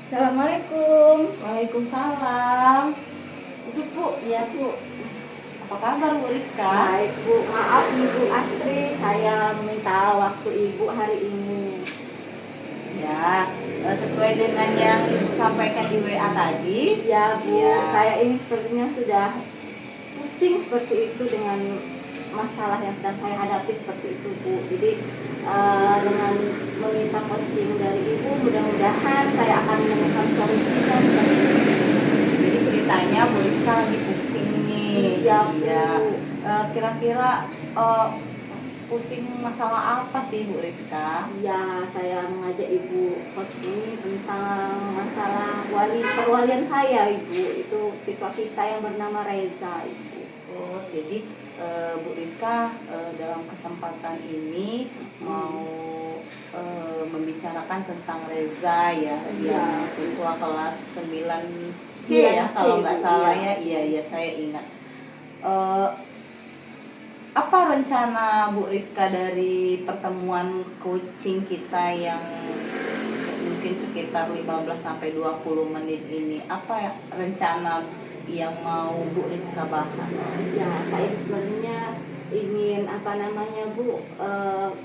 Assalamualaikum. Waalaikumsalam. Itu Bu, ya Bu. Apa kabar Bu Rizka? Baik Bu, maaf nih Bu Astri, saya minta waktu Ibu hari ini. Ya, sesuai dengan yang Ibu sampaikan di WA tadi. Ya Bu, Ya. saya ini sepertinya sudah pusing seperti itu dengan masalah yang sedang saya hadapi seperti itu Bu. Jadi dengan meminta coaching dari Ibu, mudah-mudahan saya akan menemukan solusinya seperti itu. Jadi ceritanya Bu Rizka lagi pusing nih. Iya Bu. Ya. Kira-kira pusing masalah apa sih Bu Rizka? Ya, saya mengajak Ibu coach ini tentang masalah perwalian saya, Ibu. Itu siswa kita yang bernama Reza, Ibu. Oh, jadi Bu Rizka dalam kesempatan ini mau membicarakan tentang Reza ya, yang siswa kelas 9C ya, kalau nggak salah ya. Iya saya ingat. Apa rencana Bu Rizka dari pertemuan coaching kita yang mungkin sekitar 15-20 menit ini? Apa ya rencana yang mau Bu Rizka bahas? Ya, saya sebenarnya ingin Bu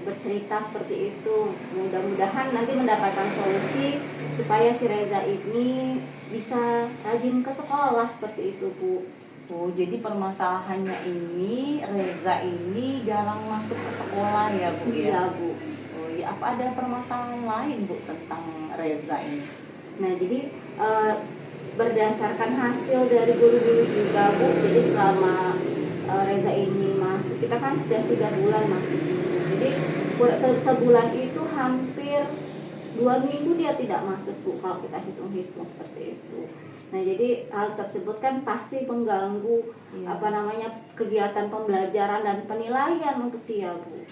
bercerita seperti itu. Mudah-mudahan nanti mendapatkan solusi supaya si Reza ini bisa rajin ke sekolah seperti itu Bu. Oh, jadi permasalahannya ini Reza ini jarang masuk ke sekolah ya Bu ya? Iya Bu. Oh ya, apa ada permasalahan lain Bu tentang Reza ini? Nah, jadi berdasarkan hasil dari guru-guru juga Bu, jadi selama Reza ini masuk, kita kan sudah 3 bulan masuk ini. Jadi sebulan itu hampir 2 minggu dia tidak masuk Bu, kalau kita hitung-hitung seperti itu. Nah, jadi hal tersebut kan pasti mengganggu kegiatan pembelajaran dan penilaian untuk dia Bu.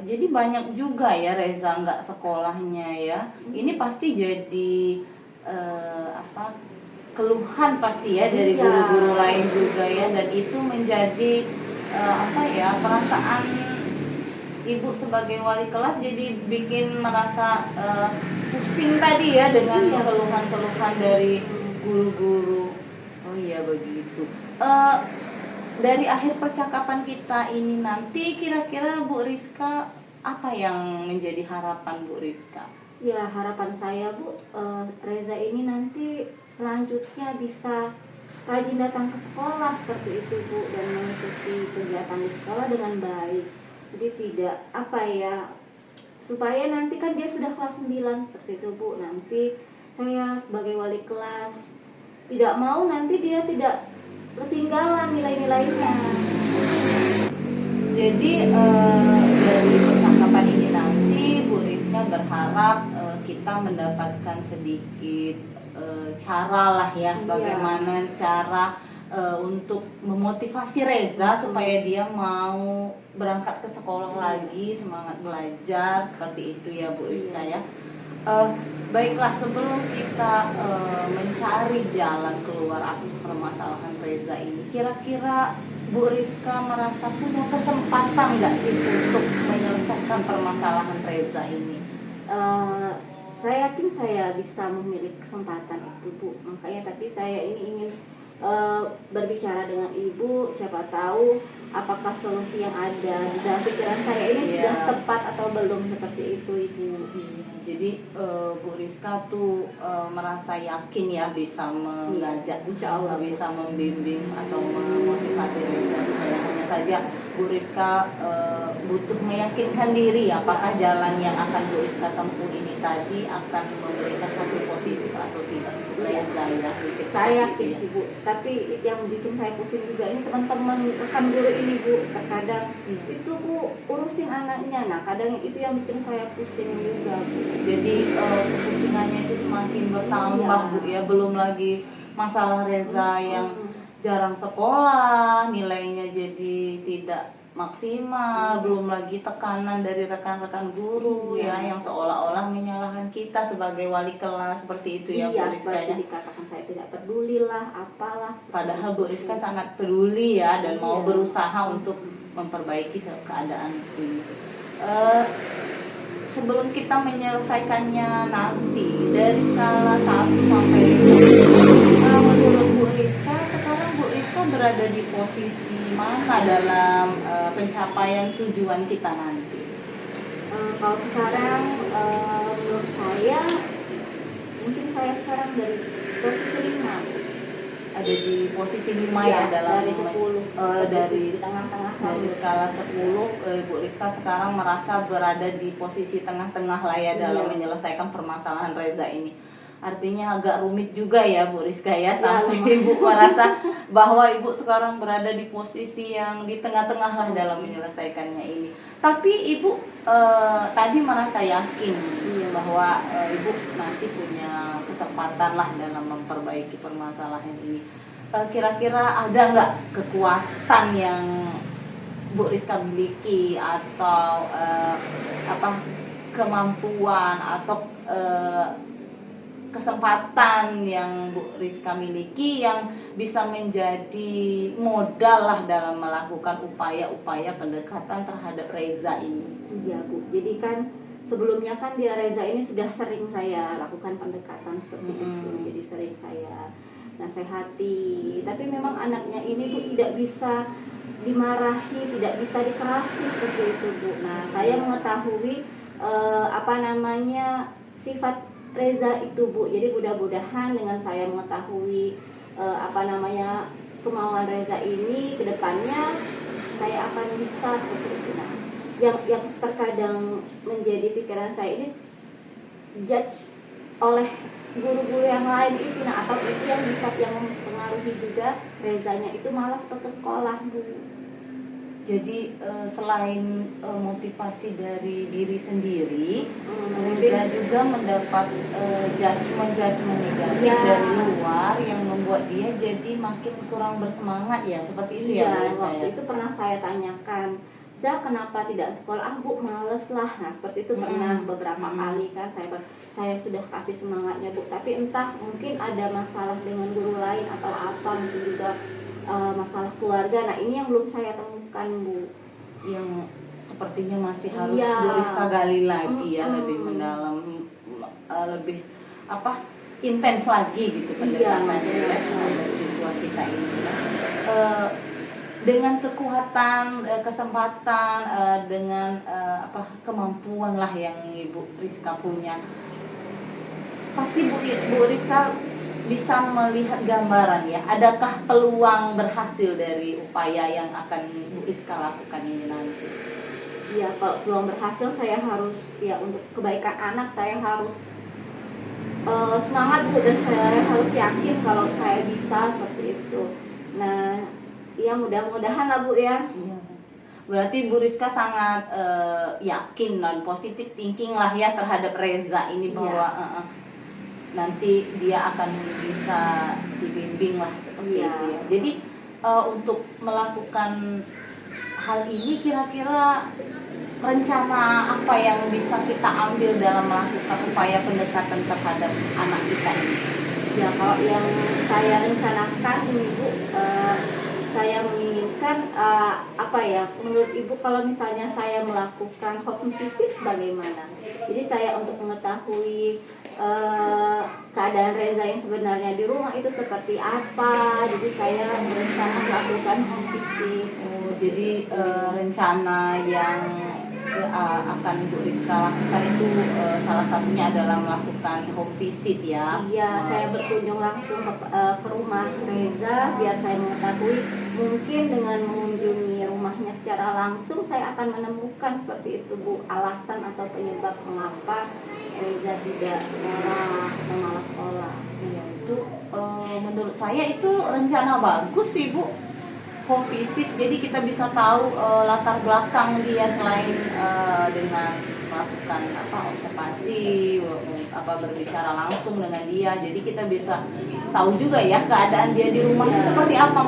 Jadi banyak juga ya Reza nggak sekolahnya ya. Ini pasti jadi keluhan pasti ya dari guru-guru lain juga ya, dan itu menjadi perasaan Ibu sebagai wali kelas jadi bikin merasa pusing tadi ya dengan keluhan-keluhan dari guru-guru. Oh iya begitu. Dari akhir percakapan kita ini nanti kira-kira Bu Rizka apa yang menjadi harapan Bu Rizka? Ya, harapan saya Bu, Reza ini nanti selanjutnya bisa rajin datang ke sekolah seperti itu Bu, dan mengikuti kegiatan di sekolah dengan baik. Jadi tidak supaya nanti kan dia sudah kelas 9 seperti itu Bu. Nanti saya sebagai wali kelas tidak mau nanti dia tidak ketinggalan nilai-nilainya. Jadi dari percakapan ini nanti Bu Rizka berharap kita mendapatkan sedikit cara lah ya, bagaimana cara untuk memotivasi Reza supaya dia mau berangkat ke sekolah lagi, semangat belajar, seperti itu ya Bu Rizka ya. Baiklah, sebelum kita mencari jalan keluar atas permasalahan Reza ini, kira-kira Bu Rizka merasa punya kesempatan nggak sih untuk menyelesaikan permasalahan Reza ini? Saya yakin saya bisa memiliki kesempatan itu Bu, makanya tapi saya ini ingin berbicara dengan Ibu, siapa tahu apakah solusi yang ada di dalam pikiran saya ini sudah tepat atau belum, seperti itu Ibu. Jadi Bu Rizka tuh merasa yakin ya bisa mengajak, Insyaallah bisa membimbing atau memotivasi Reza. Hanya saja Bu Rizka butuh meyakinkan diri apakah jalan yang akan Bu Rizka tempuh ini tadi akan memberikan hasil positif atau tidak untuk Reza ya. Saya yakin sih Bu, tapi yang bikin saya pusing juga ini teman-teman rekan guru ini Bu, terkadang itu Bu urusin anaknya, nah kadang itu yang bikin saya pusing juga Bu. Jadi kepusingannya itu semakin bertambah Bu ya, belum lagi masalah Reza yang jarang sekolah, nilainya jadi tidak maksimal, belum lagi tekanan dari rekan-rekan guru ya yang seolah-olah menyalahkan kita sebagai wali kelas, seperti itu ya Bu Rizka ya. Dikatakan saya tidak peduli lah, apalah. Padahal Bu Rizka sangat peduli ya dan mau berusaha untuk memperbaiki keadaan ini. sebelum kita menyelesaikannya nanti dari skala 1 sampai 5, menurut Bu Rizka sekarang Bu Rizka berada di posisi mana dalam pencapaian tujuan kita nanti? Kalau sekarang menurut saya mungkin saya sekarang dari posisi 5. Ada di posisi 5 ya dalam dari 10 dari di tengah-tengah dari skala 10, Bu Rizka sekarang merasa berada di posisi tengah-tengah lah ya dalam menyelesaikan permasalahan Reza ini. Artinya agak rumit juga ya Bu Rizka ya, sampai Ibu merasa bahwa Ibu sekarang berada di posisi yang di tengah-tengah lah dalam menyelesaikannya ini. Tapi Ibu tadi merasa yakin bahwa Ibu nanti punya kesempatan lah dalam memperbaiki permasalahan ini. Kira-kira ada nggak kekuatan yang Bu Rizka miliki atau kemampuan atau kesempatan yang Bu Rizka miliki yang bisa menjadi modal lah dalam melakukan upaya-upaya pendekatan terhadap Reza ini? Iya Bu, jadi kan sebelumnya kan dia Reza ini sudah sering saya lakukan pendekatan seperti itu, jadi sering saya nasihati. Tapi memang anaknya ini Bu tidak bisa dimarahi, tidak bisa dikerasi seperti itu Bu. Nah saya mengetahui sifat Reza itu Bu. Jadi mudah-mudahan dengan saya mengetahui kemauan Reza ini, kedepannya saya akan bisa seperti itu. Nah, yang terkadang menjadi pikiran saya ini judge oleh guru-guru yang lain itu, nah atau itu yang bisa yang mempengaruhi juga Rezanya itu malas ke sekolah Bu. Jadi selain motivasi dari diri sendiri, Reza juga mendapat judgement negatif dari luar yang membuat dia jadi makin kurang bersemangat ya, seperti itu ya Bu. Waktu itu pernah saya tanyakan, Za kenapa tidak sekolah? Bu males lah. Nah seperti itu pernah beberapa kali kan saya sudah kasih semangatnya Bu, tapi entah mungkin ada masalah dengan guru lain atau apa, mungkin juga masalah keluarga. Nah ini yang belum saya temukan Bu, yang sepertinya masih harus Bu Rizka gali lagi ya, lebih mendalam, lebih intens lagi gitu pendekatannya terhadap siswa kita ini ya. Dengan kekuatan, kesempatan, dengan kemampuan lah yang Ibu Rizka punya, pasti Bu Rizka bisa melihat gambaran ya, adakah peluang berhasil dari upaya yang akan Bu Rizka lakukan ini nanti? Ya kalau peluang berhasil saya harus untuk kebaikan anak saya harus semangat Bu, dan saya harus yakin kalau saya bisa seperti itu. Nah ya mudah-mudahan lah Bu ya. Berarti Bu Rizka sangat yakin dan positif thinking lah ya terhadap Reza ini, bahwa nanti dia akan bisa dibimbing lah seperti itu ya. Jadi untuk melakukan hal ini kira-kira rencana apa yang bisa kita ambil dalam melakukan upaya pendekatan terhadap anak kita ini? Ya kalau yang saya rencanakan ini Bu, saya menginginkan menurut Ibu kalau misalnya saya melakukan home visit bagaimana? Jadi saya untuk mengetahui keadaan Reza yang sebenarnya di rumah itu seperti apa, jadi saya berencana melakukan home visit. Jadi rencana yang akan Bu Rizka lakukan itu salah satunya adalah melakukan home visit ya. Iya, saya berkunjung langsung ke rumah Reza biar saya mengetahui, mungkin dengan mengunjungi rumahnya secara langsung saya akan menemukan seperti itu Bu, alasan atau penyebab mengapa Reza tidak sekolah atau malas sekolah. Iya, itu menurut saya itu rencana bagus sih Bu, home visit. Jadi kita bisa tahu latar belakang dia selain dengan melakukan observasi, berbicara langsung dengan dia. Jadi kita bisa tahu juga ya keadaan dia di rumahnya seperti apa.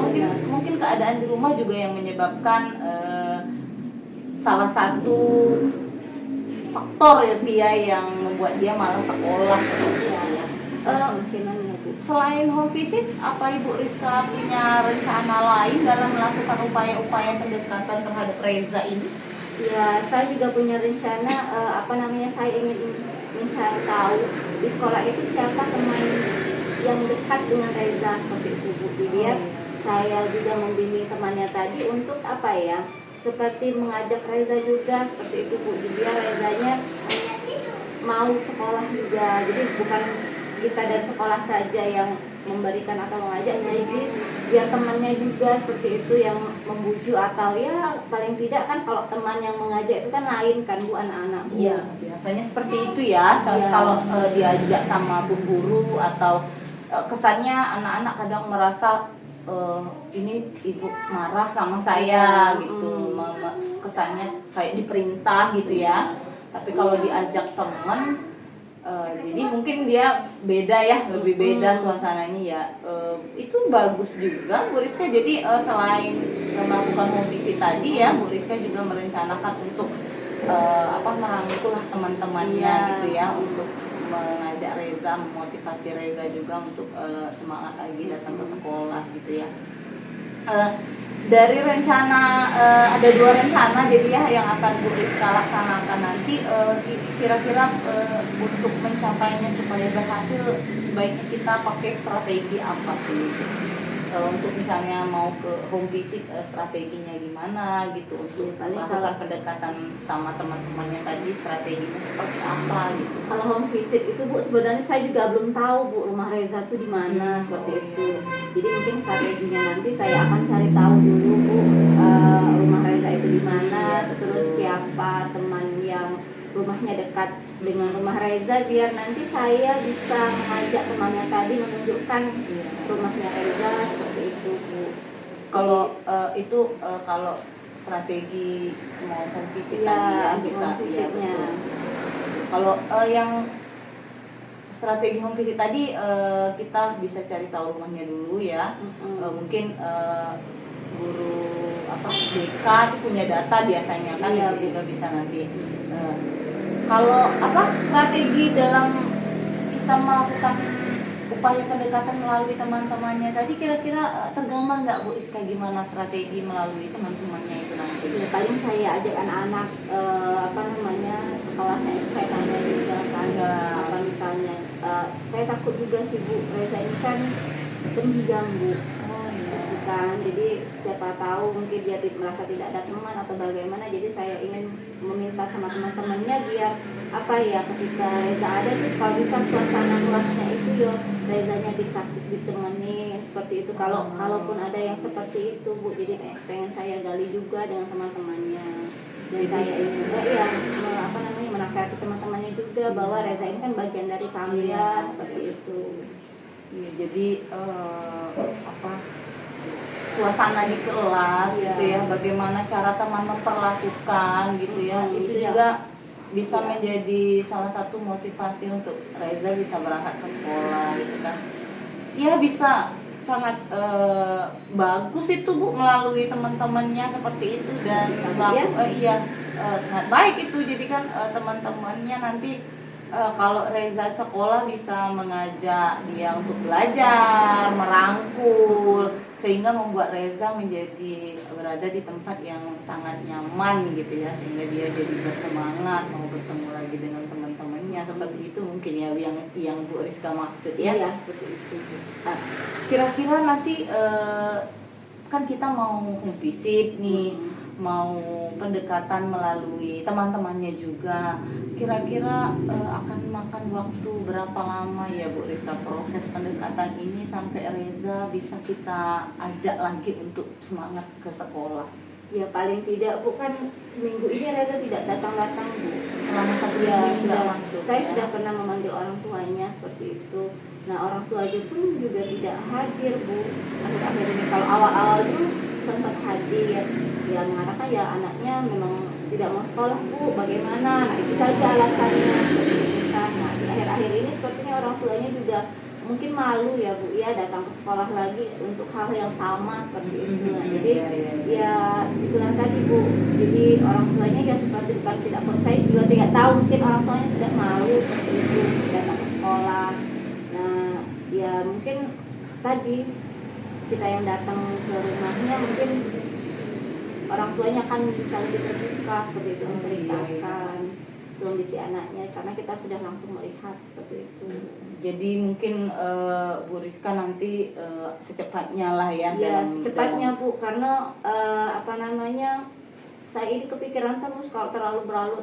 Mungkin keadaan di rumah juga yang menyebabkan salah satu faktor ya dia yang membuat dia malas sekolah. Selain home visit, apa Ibu Rizka punya rencana lain dalam melakukan upaya-upaya pendekatan terhadap Reza ini? Ya, saya juga punya rencana saya ingin mencari tahu di sekolah itu siapa teman yang dekat dengan Reza seperti itu Bu. Jadi ya, saya juga membimbing temannya tadi untuk seperti mengajak Reza juga seperti itu Bu. Jadi ya Rezanya mau sekolah juga. Jadi bukan kita dari sekolah saja yang memberikan atau mengajak, jadi biar temannya juga seperti itu yang membujuk, atau ya paling tidak kan kalau teman yang mengajak itu kan lain kan Bu, anak-anak Bu. Iya, biasanya seperti itu ya. Iya. Kalau diajak sama bu guru atau kesannya anak-anak kadang merasa ini ibu marah sama saya gitu, kesannya kayak diperintah gitu ya. Tapi kalau diajak teman, jadi mungkin dia beda ya, lebih beda suasananya ya. Itu bagus juga Bu Rizka. Jadi selain melakukan home visit tadi ya, Bu Rizka juga merencanakan untuk merangkul teman-temannya gitu ya, untuk mengajak Reza, memotivasi Reza juga untuk semangat lagi datang ke sekolah gitu ya. Dari rencana ada 2 rencana jadi ya yang akan Bu Rizka laksanakan nanti, kira-kira untuk mencapainya supaya berhasil sebaiknya kita pakai strategi apa sih? Untuk misalnya mau ke home visit, strateginya gimana gitu untuk melakukan pendekatan sama teman-temannya tadi, strateginya seperti apa gitu. Kalau home visit itu Bu, sebenarnya saya juga belum tahu Bu rumah Reza itu di mana seperti itu. Jadi mungkin strateginya nanti saya akan cari tahu dulu Bu, rumah Reza itu di mana, terus siapa teman yang rumahnya dekat dengan rumah Reza, biar nanti saya bisa mengajak temannya tadi menunjukkan rumahnya Reza seperti itu Bu. Kalau kalau strategi mau home visit tadi ya bisa ya. Kalau yang strategi home visit tadi kita bisa cari tahu rumahnya dulu ya. Mungkin guru BK itu punya data biasanya kan, itu juga bisa nanti. Kalau strategi dalam kita melakukan upaya pendekatan melalui teman-temannya tadi, kira-kira tergambar nggak Bu Rizka gimana strategi melalui teman-temannya itu nanti? Ya, paling saya ajak anak-anak sekolahnya saya tanya juga kan, misalnya saya takut juga sih Bu, Reza ini kan pendiam Bu. Kan, jadi siapa tahu mungkin dia merasa tidak ada teman atau bagaimana, jadi saya ingin meminta sama teman-temannya biar ketika Reza ada tuh kalau bisa suasana kelasnya itu Rezanya ditemani seperti itu, kalaupun ada yang seperti itu Bu. Jadi pengen saya gali juga dengan teman-temannya, dan saya ingin juga menasihati teman-temannya juga bahwa Reza ini kan bagian dari kalian seperti itu. Iya, jadi suasana di kelas gitu ya, bagaimana cara teman memperlakukan gitu ya, itu juga bisa menjadi salah satu motivasi untuk Reza bisa berangkat ke sekolah gitu kan. Ya bisa sangat bagus itu Bu melalui teman-temannya seperti itu, dan sangat baik itu. Jadi kan teman-temannya nanti kalau Reza sekolah bisa mengajak dia untuk belajar, merangkul, sehingga membuat Reza menjadi berada di tempat yang sangat nyaman gitu ya, sehingga dia jadi bersemangat mau bertemu lagi dengan teman-temannya. Seperti itu mungkin ya yang Bu Rizka maksud ya. Iya, seperti itu. Kira-kira nanti kan kita mau home visit nih, mau pendekatan melalui teman-temannya juga. Kira-kira akan makan waktu berapa lama ya Bu Rizka proses pendekatan ini sampai Reza bisa kita ajak lagi untuk semangat ke sekolah? Ya paling tidak Bu, kan seminggu ini Reza tidak datang-datang Bu. Selama 1 minggu sudah masuk. Saya sudah pernah memanggil orang tuanya seperti itu. Nah orang tuanya pun juga tidak hadir Bu. Akhir-akhir ini, kalau awal-awal itu sempat hadir, ya mengatakan ya anaknya memang tidak mau sekolah Bu, bagaimana? Nah itu saja alasannya seperti itu kan. Nah di akhir-akhir ini sepertinya orang tuanya juga mungkin malu ya Bu ya datang ke sekolah lagi untuk hal yang sama seperti itu. Nah, jadi ya itulah tadi Bu, jadi orang tuanya ya seperti bukan tidak, saya juga tidak tahu, mungkin orang tuanya sudah malu seperti itu datang ke sekolah. Nah ya mungkin tadi kita yang datang ke rumahnya mungkin orang tuanya kan bisa lebih terbuka seperti itu, Oh, iya, menceritakan kondisi anaknya karena kita sudah langsung melihat seperti itu. Jadi mungkin Bu Rizka nanti secepatnya lah ya. Ya secepatnya Bu, karena apa namanya, saya ini kepikiran terus kalau terlalu berlarut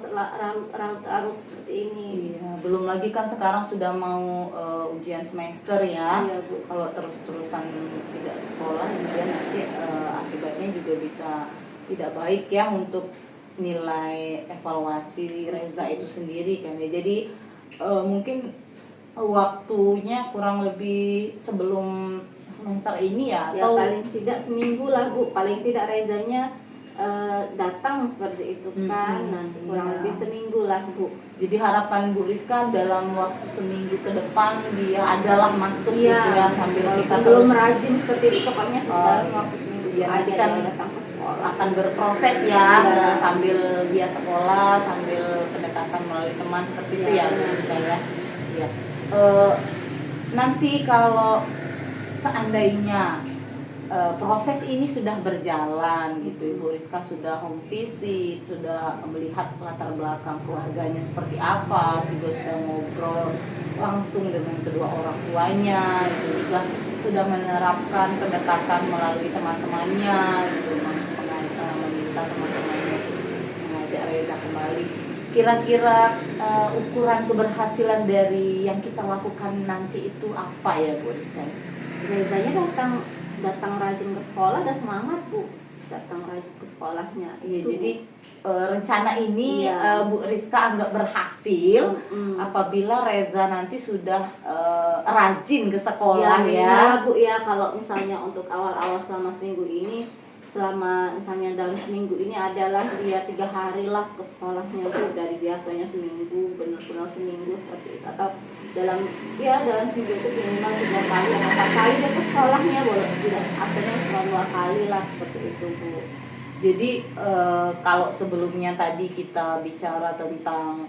seperti ini. Iya, belum lagi kan sekarang sudah mau ujian semester ya. Iya Bu. Kalau terus-terusan tidak sekolah, kemudian nanti akibatnya juga bisa tidak baik ya untuk nilai evaluasi Reza itu sendiri kan ya. Jadi mungkin waktunya kurang lebih sebelum semester ini ya, Ya atau paling tidak seminggu lah Bu, paling tidak Rezanya datang seperti itu kan. Nah kurang iya. lebih seminggu lah Bu. Jadi harapan Bu Rizka dalam waktu seminggu ke depan dia adalah masuk gitu ya, sambil kita belum terus rajin seperti itu, pokoknya dalam waktu seminggu ya, nanti aja kan dia datang ke sekolah. akan berproses ya, Iya. sambil dia sekolah, sambil pendekatan melalui teman seperti itu ya Bu Rizka ya. Ya. Nanti kalau seandainya proses ini sudah berjalan gitu, Ibu Rizka sudah home visit, sudah melihat latar belakang keluarganya seperti apa, juga sudah ngobrol langsung dengan kedua orang tuanya, itu juga sudah menerapkan pendekatan melalui teman-temannya, gitu, meminta teman-temannya mengajak Reza kembali. Kira-kira ukuran keberhasilan dari yang kita lakukan nanti itu apa ya Bu Rizka? Rezanya datang rajin ke sekolah dan semangat Bu, datang rajin ke sekolahnya. Iya, itu, jadi rencana ini Iya. Bu Rizka anggap berhasil apabila Reza nanti sudah rajin ke sekolah ya. Bu ya, kalau misalnya untuk awal-awal selama seminggu ini, selama misalnya dalam seminggu ini adalah dia 3 hari lah ke sekolahnya Bu, dari biasanya seminggu, benar-benar seminggu seperti itu, atau dalam seminggu itu minimal 3 kali atau 4 kali dia ke sekolahnya, boleh tidak akhirnya cuma 2 kali lah seperti itu Bu. Jadi kalau sebelumnya tadi kita bicara tentang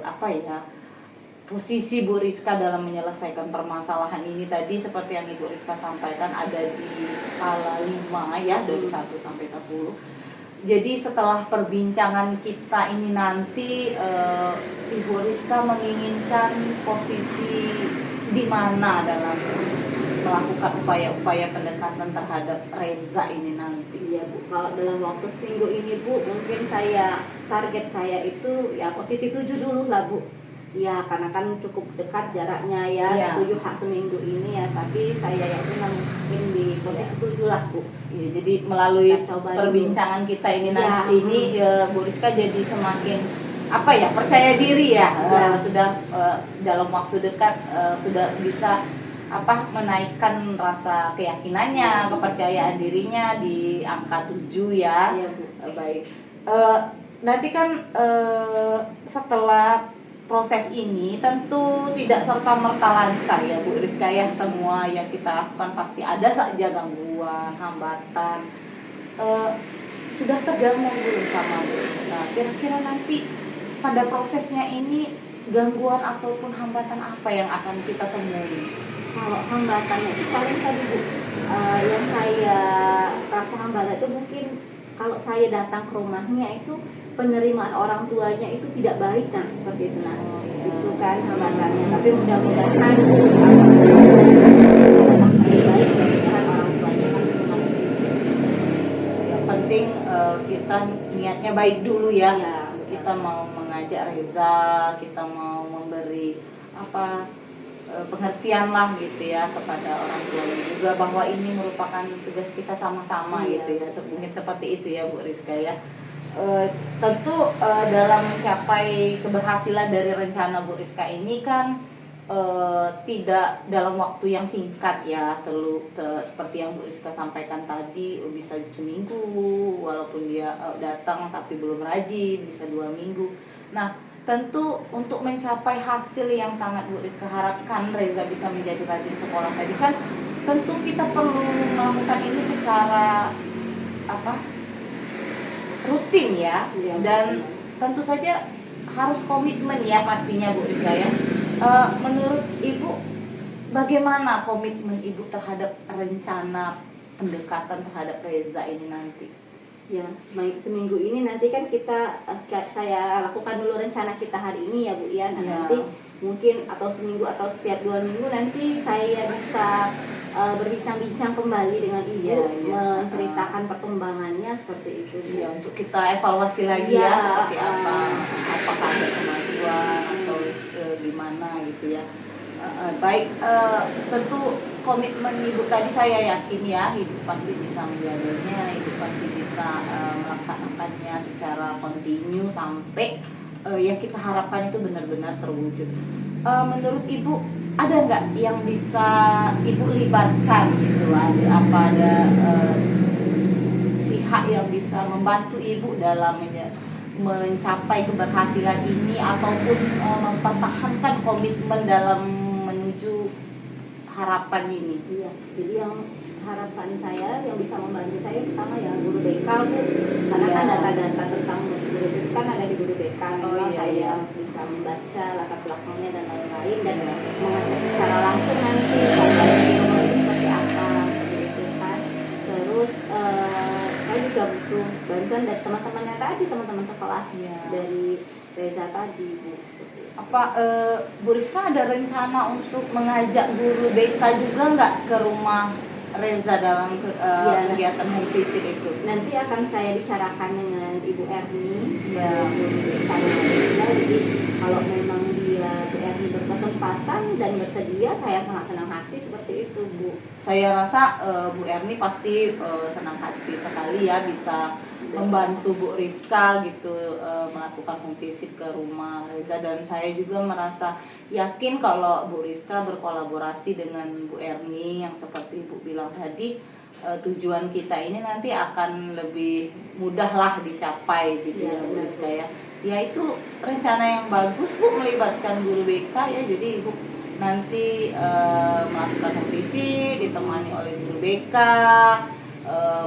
apa ya, posisi Bu Rizka dalam menyelesaikan permasalahan ini tadi seperti yang Ibu Rizka sampaikan ada di skala 5 ya, dari 1 sampai 10. Jadi setelah perbincangan kita ini nanti Ibu Rizka menginginkan posisi di mana dalam melakukan upaya-upaya pendekatan terhadap Reza ini nanti? Iya Bu, kalau dalam waktu seminggu ini Bu, mungkin target saya itu ya posisi 7 dulu lah Bu. Ya karena kan cukup dekat jaraknya ya, 7 seminggu ini ya, tapi saya yakin mungkin di posisi 7 lah Bu. Ya, jadi melalui perbincangan dulu. kita ini nanti Bu Rizka jadi semakin apa ya, percaya diri ya, sudah dalam waktu dekat sudah bisa menaikkan rasa keyakinannya, kepercayaan dirinya di angka 7 ya. Iya, Bu. Baik. Nanti kan setelah proses ini tentu tidak serta-merta lancar ya Bu Rizka ya, semua yang kita lakukan pasti ada saja gangguan, hambatan. Sudah tergabung belum sama Bu Rizka? Kira-kira nanti pada prosesnya ini gangguan ataupun hambatan apa yang akan kita temui? Kalau hambatannya itu paling tadi Bu, yang saya rasa hambatan itu mungkin kalau saya datang ke rumahnya itu penerimaan orang tuanya itu tidak baik, nah seperti itu, nah itu kan hambatannya. Tapi mudah-mudahan baik dan orang tuanya kan. Yang penting kita niatnya baik dulu ya. Ya, kita mau mengajak Reza, kita mau memberi pengertian lah gitu ya kepada orang tuanya juga, bahwa ini merupakan tugas kita sama-sama gitu ya, mungkin seperti itu ya Bu Rizka ya. Tentu dalam mencapai keberhasilan dari rencana Bu Rizka ini kan tidak dalam waktu yang singkat ya, seperti yang Bu Rizka sampaikan tadi, bisa seminggu walaupun dia datang tapi belum rajin, bisa 2 minggu. Nah tentu untuk mencapai hasil yang sangat Bu Rizka harapkan, Reza bisa menjadi rajin sekolah tadi kan, tentu kita perlu melakukan ini secara rutin ya, dan tentu saja harus komitmen ya pastinya Bu Rizka ya. Menurut Ibu bagaimana komitmen Ibu terhadap rencana pendekatan terhadap Reza ini nanti? Ya, baik, seminggu ini nanti kan kita saya lakukan dulu rencana kita hari ini ya Bu ya. Nah, Ya. nanti mungkin atau seminggu atau setiap 2 minggu nanti saya bisa berbincang-bincang kembali dengan Ibu, Ya, ya. menceritakan perkembangannya seperti itu Bu. Ya, untuk kita evaluasi lagi Ya, ya seperti apa, apakah ada kemajuan atau gimana gitu ya. Baik, tentu komitmen Ibu tadi saya yakin ya, Ibu pasti bisa menjaganya, Ibu pasti bisa melaksanakannya secara kontinu sampai yang kita harapkan itu benar-benar terwujud. Menurut Ibu ada nggak yang bisa Ibu libatkan gitu? Ada pihak yang bisa membantu Ibu dalam mencapai keberhasilan ini ataupun mempertahankan komitmen dalam menuju harapan ini? Iya, jadi yang harapan saya yang bisa membantu saya pertama ya guru BK Bu, karena Iya. kan data-data tentang guru BK kan ada di guru BK. Memang iya, saya iya. bisa membaca latar belakangnya dan lain-lain dan Iya. mengecek secara langsung nanti kompetensi nomor ini seperti apa seperti itu kan. Terus saya juga butuh bantuan dari teman-temannya tadi, teman-teman sekelas Iya. dari Reza tadi Bu, seperti itu. Apa Bu Rizka ada rencana untuk mengajak guru BK juga nggak ke rumah Reza dalam Iya. kegiatan home visit itu? Nanti akan saya bicarakan dengan Ibu Erni, Ya. jadi kalau memang dia Bu Erni berkesempatan dan bersedia, saya sangat senang hati seperti itu Bu. Saya rasa Bu Erni pasti senang hati sekali ya bisa membantu Bu Rizka gitu melakukan home visit ke rumah Reza, dan saya juga merasa yakin kalau Bu Rizka berkolaborasi dengan Bu Erni yang seperti Ibu bilang tadi, tujuan kita ini nanti akan lebih mudah lah dicapai gitu ya Bu Rizka ya. Ya itu rencana yang bagus Bu, melibatkan guru BK ya, jadi Ibu nanti melakukan home visit ditemani oleh guru BK,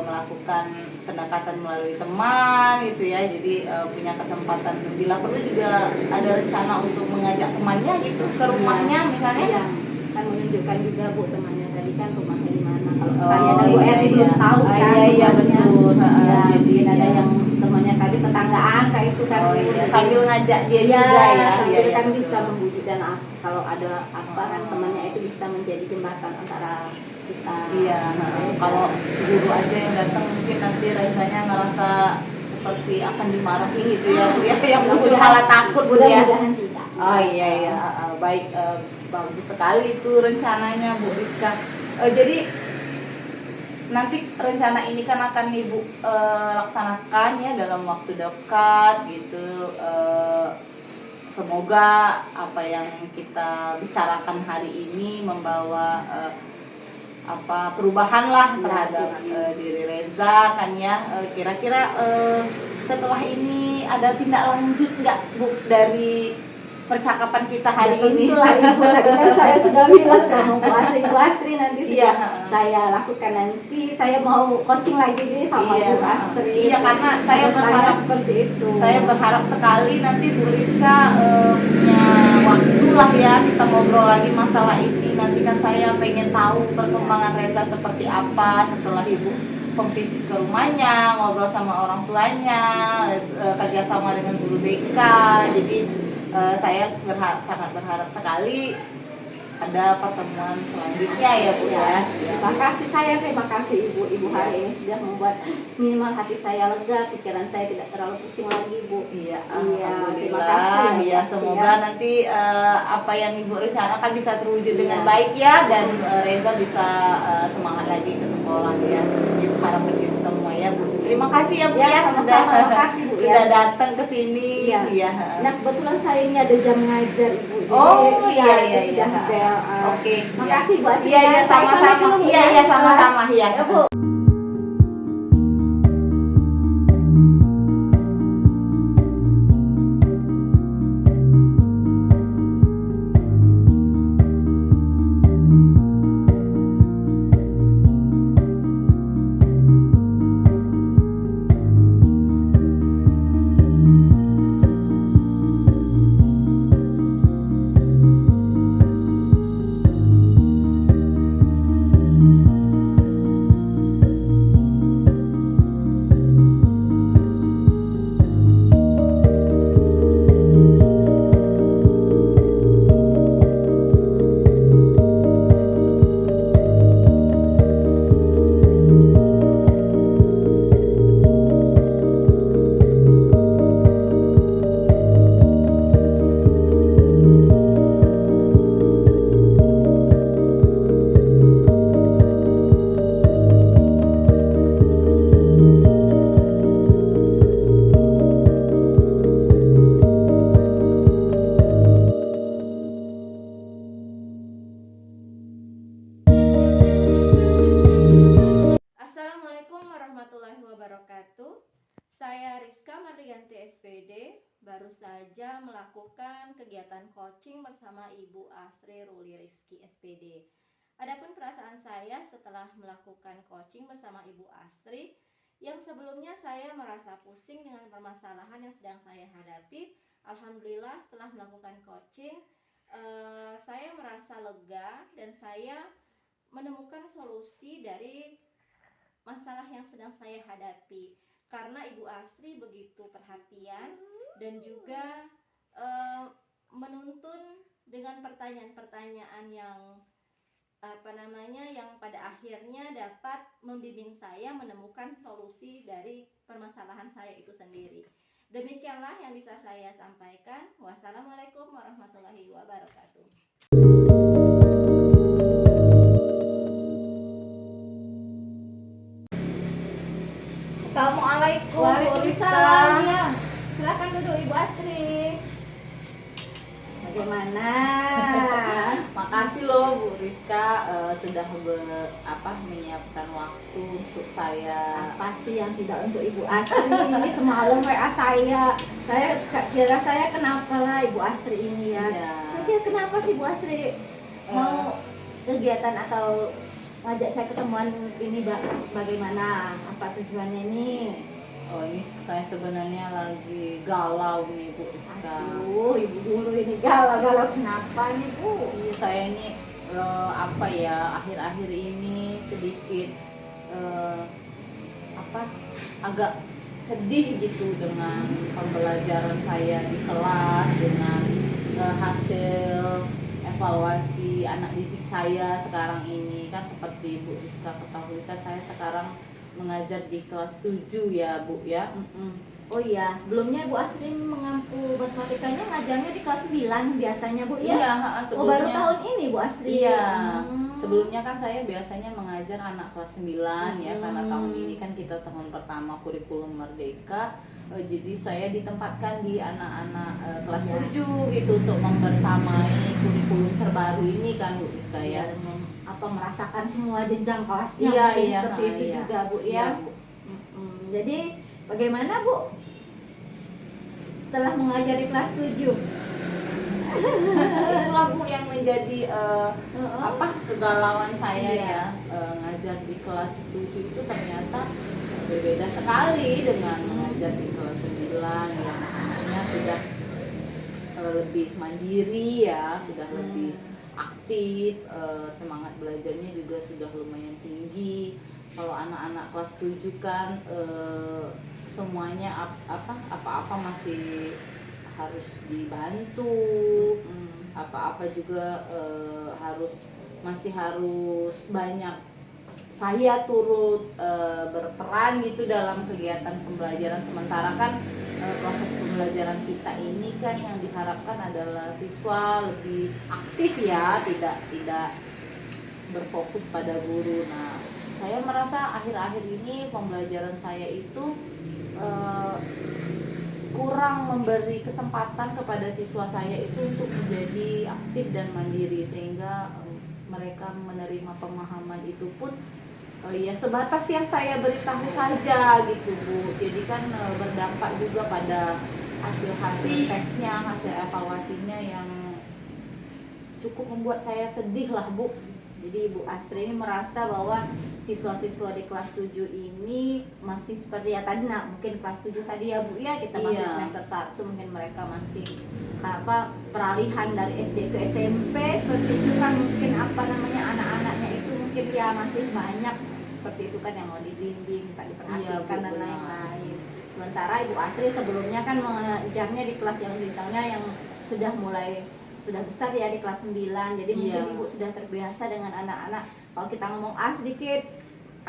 melakukan pendekatan melalui teman gitu ya, jadi punya kesempatan bila perlu juga ada rencana untuk mengajak temannya gitu ke rumahnya misalnya. Iya, kan menunjukkan juga Bu temannya tadi kan rumahnya di mana. Kalau Oh, saya dan Bu iya, Erni iya. belum tahu kan Iya, rumahnya. betul. Ya, Jadi mungkin ada ya. yang temannya tadi tetanggaan kayak itu kan. Oh Bu. iya, sambil ngajak dia Iya, juga ya. sambil Iya, kan betul. bisa membujuk dan kalau ada apa kan Oh. temannya itu bisa menjadi jembatan antara kita. Iya, kalau guru aja yang datang mungkin nanti rasanya ngerasa seperti akan dimarahi gitu ya Bu ya, yang muncul malah takut Bu ya. Mudah-mudahan tidak. Oh iya iya, baik, bagus sekali itu rencananya Bu Rizka. Jadi nanti rencana ini kan akan Ibu laksanakan ya dalam waktu dekat gitu. Semoga apa yang kita bicarakan hari ini membawa perubahan lah terhadap diri Reza kan ya. Kira-kira setelah ini ada tindak lanjut nggak Bu dari percakapan kita hari ini? Tentulah Ibu, tadi kan saya sudah bilang sama Bu Astri nanti Iya. saya lakukan, nanti saya mau coaching lagi nih sama Iya. Bu Astri. Iya, karena saya berharap seperti itu. Saya berharap sekali nanti Bu Rizka punya waktu lah ya, kita ngobrol lagi masalah ini. Nanti kan saya pengen tahu perkembangan Reza seperti apa setelah Ibu visit ke rumahnya, ngobrol sama orang tuanya, kerjasama dengan guru BK. Jadi saya sangat berharap sekali ada pertemuan selanjutnya ya Bu ya. Terima kasih Ibu hari ini sudah membuat minimal hati saya lega, pikiran saya tidak terlalu pusing lagi Bu. Iya, terima alhamdulillah. kasih Ya, semoga nanti apa yang Ibu rencanakan bisa terwujud dengan Iya. baik ya, dan Reza bisa semangat lagi ke sekolah ya. Itu harapan kita semua ya Bu. Terima kasih ya Bu Ya, ya, sama-sama. Makasih, Bu, sudah ya. datang ke sini. Iya. Iya. Nah kebetulan saya ini ada jam ngajar Ibu. Jadi, Oh iya iya itu iya. sudah bel. Oke. Makasih Bu Astri. Iya iya, Saya pamit sama-sama. dulu, Bu, Iya ya. iya, sama-sama ya. Ya Bu. baru saja melakukan kegiatan coaching bersama Ibu Astri Ruli Rizky SPD. Adapun perasaan saya setelah melakukan coaching bersama Ibu Astri, yang sebelumnya saya merasa pusing dengan permasalahan yang sedang saya hadapi, alhamdulillah setelah melakukan coaching, saya merasa lega dan saya menemukan solusi dari masalah yang sedang saya hadapi. Karena Ibu Astri begitu perhatian dan juga menuntun dengan pertanyaan-pertanyaan yang yang pada akhirnya dapat membimbing saya menemukan solusi dari permasalahan saya itu sendiri. Demikianlah yang bisa saya sampaikan. Wassalamualaikum warahmatullahi wabarakatuh. Assalamualaikum. Waalaikumsalam. Ya, silakan duduk Ibu Astri. Bagaimana? Makasih loh Bu Rizka sudah menyiapkan waktu untuk saya. Apa sih yang tidak untuk Ibu Astri? Semalam WA saya kira saya kenapa lah Ibu Astri ini ya. Iya. Tapi kenapa sih Bu Astri mau kegiatan atau ngajak saya ketemuan ini bagaimana? Apa tujuannya ini? Oh, ini saya sebenarnya lagi galau nih Bu Rizka. Aduh, Ibu dulu ini galau kenapa nih Bu? Iya, saya ini akhir-akhir ini sedikit agak sedih gitu dengan pembelajaran saya di kelas, dengan hasil evaluasi anak didik saya sekarang ini. Kan seperti Bu Rizka ketahui kan saya sekarang mengajar di kelas 7 ya Bu ya. Oh iya, sebelumnya Bu Astri mengampu matematikanya ngajarnya di kelas 9 biasanya Bu ya? Iya, Oh sebelumnya. baru tahun ini Bu Astri? Iya, sebelumnya kan saya biasanya mengajar anak kelas 9 ya, karena tahun ini kan kita tahun pertama kurikulum merdeka. Jadi saya ditempatkan di anak-anak kelas 7 gitu untuk membersamai kurikulum terbaru ini kan Bu Rizka ya. Merasakan semua jenjang kelasnya Iya, seperti itu iya. juga Bu ya? Iya, Bu. Jadi bagaimana Bu setelah mengajar di kelas 7? Itulah Bu yang menjadi kegalauan saya ya. Ngajar di kelas 7 itu ternyata berbeda sekali dengan mengajar di kelas 9 yang anaknya sudah lebih mandiri ya, sudah lebih aktif, semangat belajarnya juga sudah lumayan tinggi. Kalau anak-anak kelas 7 kan semuanya apa-apa masih harus dibantu, apa-apa juga masih harus banyak saya turut berperan gitu dalam kegiatan pembelajaran. Sementara kan proses pembelajaran kita ini kan yang diharapkan adalah siswa lebih aktif ya, tidak berfokus pada guru. Nah, saya merasa akhir-akhir ini pembelajaran saya itu kurang memberi kesempatan kepada siswa saya itu untuk menjadi aktif dan mandiri, sehingga mereka menerima pemahaman itu pun ya sebatas yang saya beritahu saja gitu Bu. Jadi kan berdampak juga pada hasil-hasil tesnya, hasil evaluasinya yang cukup membuat saya sedih lah Bu. Jadi Ibu Astri ini merasa bahwa siswa-siswa di kelas 7 ini masih seperti ya tadi, mungkin kelas 7 tadi ya Bu ya, kita masih semester 1, mungkin mereka masih peralihan dari SD ke SMP seperti itu kan, mungkin anak-anaknya itu mungkin ya masih banyak seperti itu kan yang mau dibimbing, diperhatikan dan lain-lain. Sementara Ibu Astri sebelumnya kan mengajarnya di kelas yang bintangnya yang sudah besar ya, di kelas 9. Jadi mungkin Ibu sudah terbiasa dengan anak-anak, kalau kita ngomong A sedikit,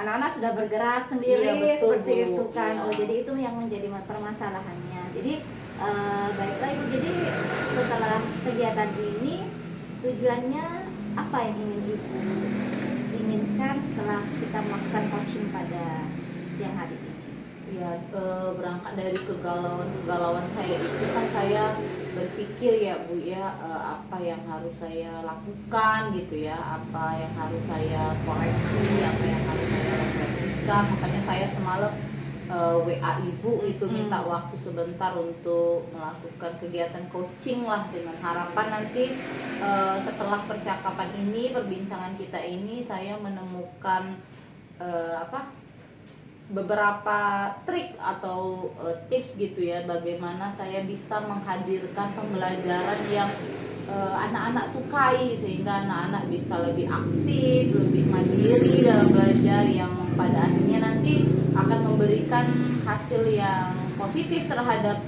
anak-anak sudah bergerak sendiri, betul, seperti Bu. itu kan. Iya. Oh, jadi itu yang menjadi permasalahannya. Jadi baiklah Ibu, jadi setelah kegiatan ini tujuannya apa yang ingin Ibu inginkan setelah kita melakukan coaching pada siang hari ini? Ya, berangkat dari kegalauan saya itu kan saya berpikir ya Bu ya, apa yang harus saya lakukan gitu ya, apa yang harus saya koreksi, apa yang harus saya refleksikan. Makanya saya semalam WA ibu itu minta waktu sebentar untuk melakukan kegiatan coaching lah, dengan harapan nanti setelah percakapan ini, perbincangan kita ini, saya menemukan beberapa trik atau tips gitu ya, bagaimana saya bisa menghadirkan pembelajaran yang anak-anak sukai, sehingga anak-anak bisa lebih aktif, lebih mandiri dalam belajar, yang pada akhirnya nanti akan memberikan hasil yang positif terhadap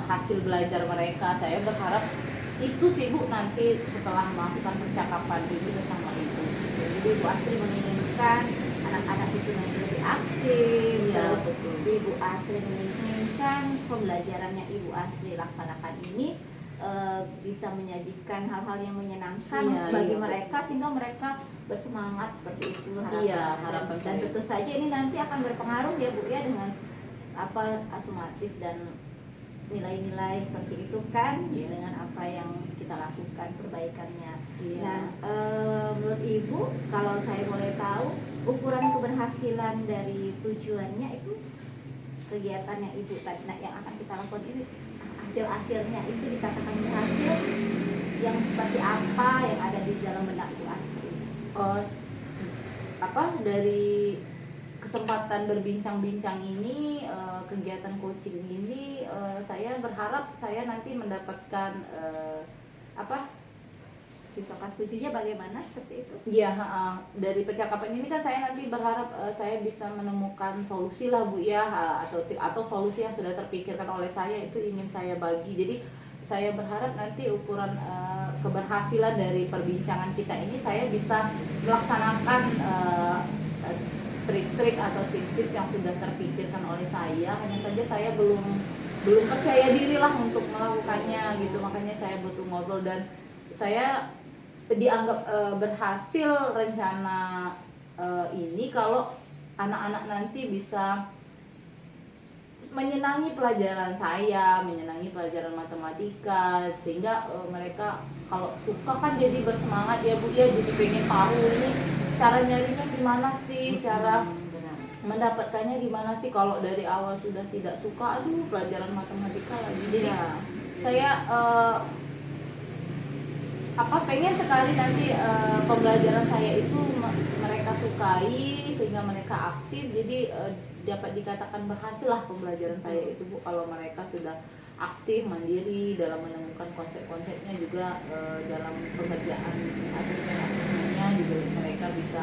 hasil belajar mereka. Saya berharap itu sih Bu, nanti setelah melakukan percakapan ini bersama Ibu. Jadi Bu Astri menginginkan anak-anak itu nanti lebih aktif, Ya, terus betul. Ibu Astri menginginkan pembelajarannya Ibu Astri laksanakan ini bisa menyajikan hal-hal yang menyenangkan Iya, bagi iya, mereka, sehingga mereka bersemangat, seperti itu harapan. Iya, harapan dan saya. tentu saja ini nanti akan berpengaruh ya Bu ya, dengan asumatif dan nilai-nilai seperti itu kan, Iya. dengan apa yang kita lakukan perbaikannya. Iya. Nah, menurut Ibu, kalau saya boleh tahu, ukuran keberhasilan dari tujuannya itu, kegiatan yang Ibu tadi yang akan kita lakukan ini, hasil akhirnya itu dikatakan berhasil, yang seperti apa yang ada di dalam benak Bu Astri? Dari kesempatan berbincang-bincang ini, kegiatan coaching ini, saya berharap saya nanti mendapatkan Sisokan setujunya bagaimana seperti itu? ya, dari percakapan ini kan saya nanti berharap saya bisa menemukan solusi lah Bu ya, atau solusi yang sudah terpikirkan oleh saya itu ingin saya bagi. Jadi saya berharap nanti ukuran keberhasilan dari perbincangan kita ini, saya bisa melaksanakan trik-trik atau tips-tips yang sudah terpikirkan oleh saya. Hanya saja saya belum percaya diri lah untuk melakukannya gitu, makanya saya butuh ngobrol. Dan saya dianggap berhasil rencana ini kalau anak-anak nanti bisa menyenangi pelajaran saya, menyenangi pelajaran matematika, sehingga mereka kalau suka kan jadi bersemangat ya Bu ya, jadi pengen tahu ini cara nyarinya gimana sih, cara mendapatkannya gimana sih. Kalau dari awal sudah tidak suka, aduh pelajaran matematika lagi. Jadi saya pengen sekali nanti pembelajaran saya itu mereka sukai, sehingga mereka aktif. Jadi dapat dikatakan berhasil lah pembelajaran saya itu Bu, kalau mereka sudah aktif, mandiri dalam menemukan konsep-konsepnya, juga dalam pengerjaan asesmen-asesmennya juga mereka bisa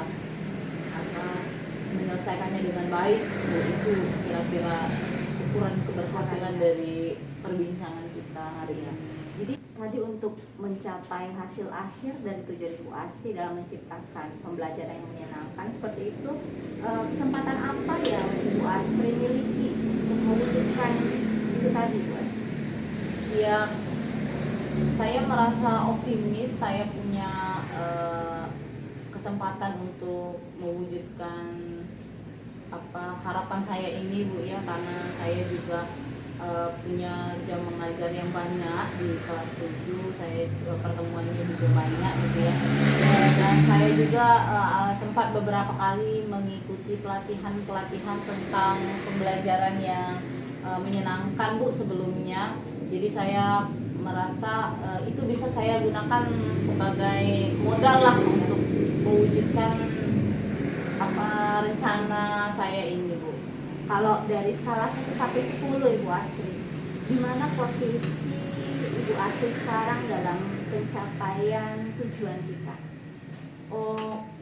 menyelesaikannya dengan baik. Itu kira-kira ukuran keberhasilan dari perbincangan kita hari ini. Jadi tadi untuk mencapai hasil akhir dari tujuan Ibu Astri dalam menciptakan pembelajaran yang menyenangkan seperti itu, kesempatan apa yang Ibu Astri miliki untuk mewujudkan itu tadi Bu Astri? Ya, saya merasa optimis saya punya kesempatan untuk mewujudkan harapan saya ini Bu ya, karena saya juga punya jam mengajar yang banyak di kelas 7, saya pertemuannya juga banyak gitu ya. Dan saya juga sempat beberapa kali mengikuti pelatihan tentang pembelajaran yang menyenangkan Bu sebelumnya. Jadi saya merasa itu bisa saya gunakan sebagai modal lah untuk mewujudkan rencana saya ini Bu. Kalau dari skala 1 sampai 10 Ibu Astri, di mana posisi Ibu Astri sekarang dalam pencapaian tujuan kita?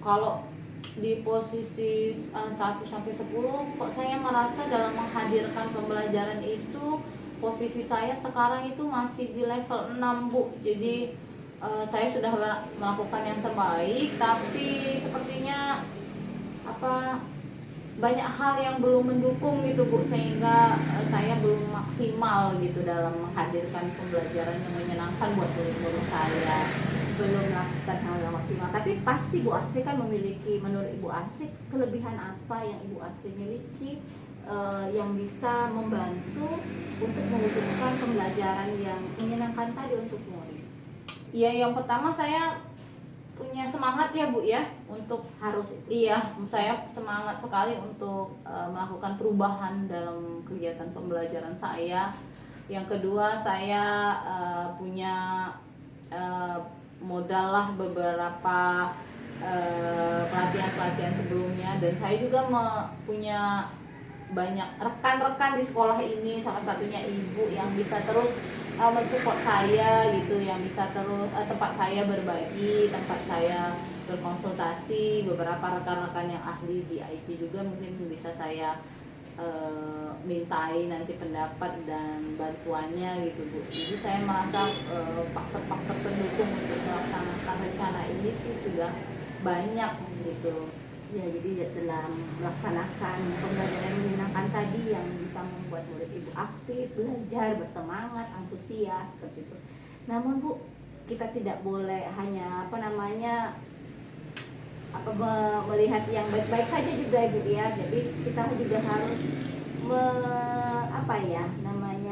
Kalau di posisi 1 sampai 10, kok saya merasa dalam menghadirkan pembelajaran itu posisi saya sekarang itu masih di level 6 Bu. Jadi saya sudah melakukan yang terbaik, tapi sepertinya banyak hal yang belum mendukung gitu Bu, sehingga saya belum maksimal gitu dalam menghadirkan pembelajaran yang menyenangkan buat murid-murid saya. Belum melakukan hal yang maksimal, tapi pasti Bu Astri kan memiliki, menurut Ibu Astri, kelebihan apa yang Ibu Astri miliki yang bisa membantu untuk mewujudkan pembelajaran yang menyenangkan tadi untuk murid? Ya, yang pertama saya punya semangat ya Bu ya untuk Harus itu. iya, saya semangat sekali untuk melakukan perubahan dalam kegiatan pembelajaran saya. Yang kedua, saya punya eh, modal lah beberapa pelatihan-pelatihan sebelumnya, dan saya juga punya banyak rekan-rekan di sekolah ini, salah satunya ibu yang bisa terus mensupport saya gitu, yang bisa terus tempat saya berbagi, tempat saya berkonsultasi, beberapa rekan-rekan yang ahli di IT juga mungkin bisa saya mintai nanti pendapat dan bantuannya gitu Bu. Jadi saya merasa faktor-faktor pendukung untuk melaksanakan rencana ini sih sudah banyak gitu. Ya, jadi dalam melaksanakan pembelajaran menyenangkan tadi yang bisa membuat murid ibu aktif, belajar, bersemangat, antusias seperti itu. Namun Bu, kita tidak boleh hanya melihat yang baik-baik saja juga Ibu ya. Jadi kita juga harus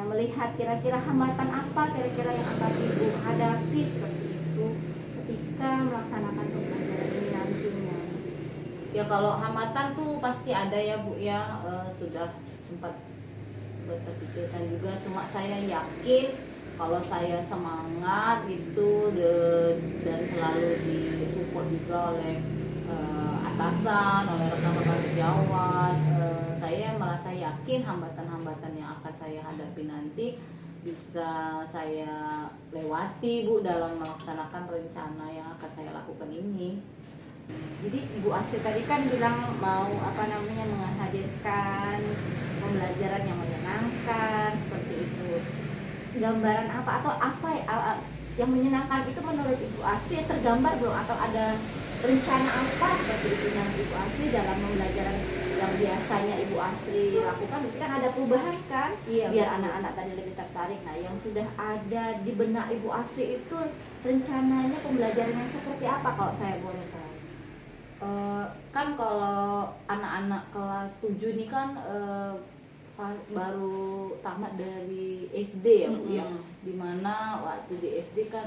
melihat kira-kira hambatan apa kira-kira yang akan Ibu hadapi seperti itu ketika melaksanakan pembelajaran ini nantinya. Ya kalau hambatan tuh pasti ada ya Bu ya, sudah sempat terpikirkan juga, cuma saya yakin kalau saya semangat gitu dan selalu disupport juga oleh atasan, oleh rekan-rekan sejawat, saya merasa yakin hambatan-hambatan yang akan saya hadapi nanti bisa saya lewati Bu dalam melaksanakan rencana yang akan saya lakukan ini. Jadi Ibu Asri tadi kan bilang mau menghadirkan pembelajaran yang menyenangkan seperti itu. Gambaran apa atau apa yang menyenangkan itu menurut Ibu Asri tergambar belum, atau ada rencana apa seperti itu yang Ibu Asri dalam pembelajaran yang biasanya Ibu Asri lakukan? Berarti kan ada perubahan kan? Iya, biar betul. anak-anak tadi lebih tertarik. Nah, yang sudah ada di benak Ibu Asri itu rencananya pembelajarannya seperti apa kalau saya boleh tahu? Kan kalau anak-anak kelas 7 nih kan baru tamat dari SD ya Bu ya, dimana waktu di SD kan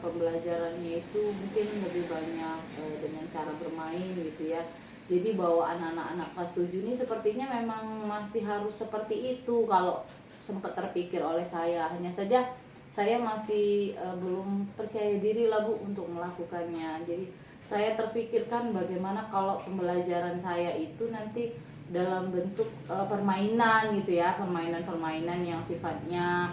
pembelajarannya itu mungkin lebih banyak dengan cara bermain gitu ya. Jadi bawaan anak-anak kelas 7 ini sepertinya memang masih harus seperti itu kalau sempat terpikir oleh saya. Hanya saja saya masih belum percaya diri lah Bu untuk melakukannya. Jadi saya terpikirkan bagaimana kalau pembelajaran saya itu nanti dalam bentuk permainan gitu ya, permainan-permainan yang sifatnya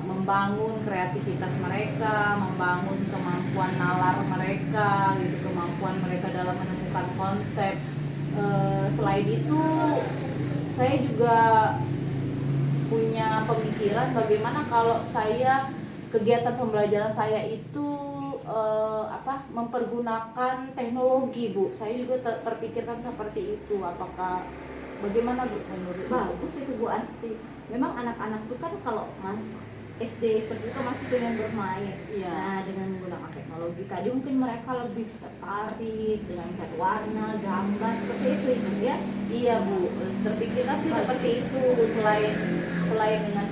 membangun kreativitas mereka, membangun kemampuan nalar mereka gitu, kemampuan mereka dalam menemukan konsep. Selain itu saya juga punya pemikiran bagaimana kalau saya kegiatan pembelajaran saya itu mempergunakan teknologi Bu. Saya juga terpikirkan seperti itu. Apakah bagaimana Bu menurut Ibu? Bagus itu Bu Asri. Memang anak-anak tuh kan kalau SD seperti itu masih dengan bermain. Iya. Nah, dengan menggunakan teknologi tadi mungkin mereka lebih tertarik dengan cat warna, gambar seperti itu ya. Iya Bu, terpikirkan sih seperti itu. Selain dengan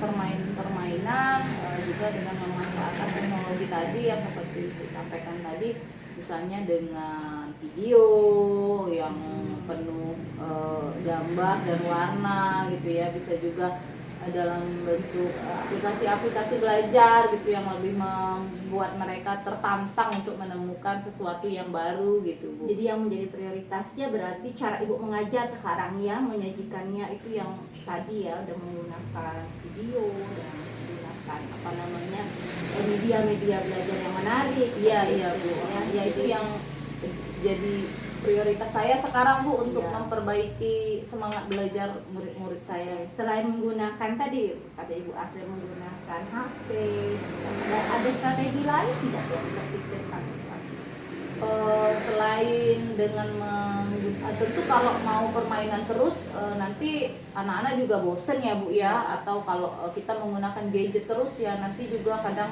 permainan, juga dengan memanfaatkan teknologi tadi yang seperti disampaikan tadi, misalnya dengan video yang penuh gambar dan warna gitu ya, bisa juga dalam bentuk aplikasi-aplikasi belajar gitu yang lebih membuat mereka tertantang untuk menemukan sesuatu yang baru gitu Bu. Jadi yang menjadi prioritasnya berarti cara Ibu mengajar sekarang ya, menyajikannya itu yang tadi ya, udah menggunakan video dan menggunakan media-media belajar yang menarik. Iya Bu. Ya itu yang jadi prioritas saya sekarang Bu untuk memperbaiki semangat belajar murid-murid saya. Selain menggunakan tadi kata Ibu Asri menggunakan HP, ada strategi lain tidak yang terpikirkan? Selain dengan tentu kalau mau permainan terus nanti anak-anak juga bosen ya Bu ya, atau kalau kita menggunakan gadget terus ya nanti juga kadang